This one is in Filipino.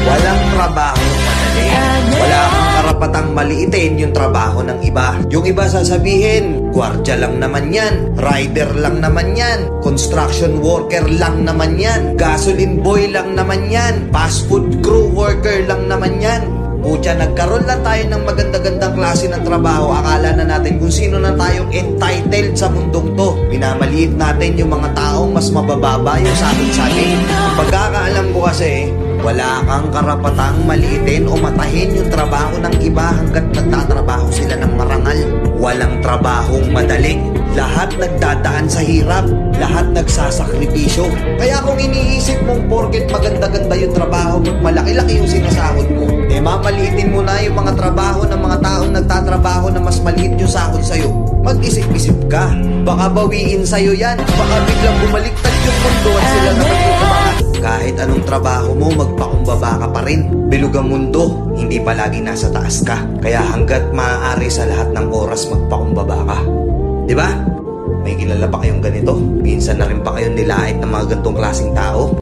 Walang trabaho madali. Wala kang karapatang maliitin yung trabaho ng iba. Yung iba sasabihin, gwardiya lang naman yan, rider lang naman yan, construction worker lang naman yan, gasoline boy lang naman yan, fast food crew worker lang naman yan. Pucha, nagkaroon lang tayo ng maganda-gandang klase ng trabaho. Akala na natin kung sino na tayong entitled sa mundong to. Minamaliit natin yung mga taong mas mabababa yung sabi-sabi. Pagkakaalam ko kasi, wala kang karapatang maliitin o matahin yung trabaho ng iba hanggat nagtatrabaho sila ng marangal. Walang trabahong madali. Lahat nagdadaan sa hirap. Lahat nagsasakripisyo. Kaya kung iniisip mong porket maganda-ganda yung trabaho mo, malaki-laki yung sinasahod mo, eh mamaliitin mo na yung mga trabaho ng mga taong nagtatrabaho na mas maliit yung sahod sa'yo. Mag-isip-isip ka. Baka bawiin sa'yo yan. Baka biglang bumaliktad yung mundo at sila na magkukubangan. Kahit anong trabaho mo, magpakumbaba ka pa rin. Bilog ang mundo, hindi palagi nasa taas ka. Kaya hanggat maaari sa lahat ng oras, magpakumbaba ka. Diba? May kilala pa kayong ganito? Minsan na rin pa kayong nilait ng mga ganitong klaseng tao?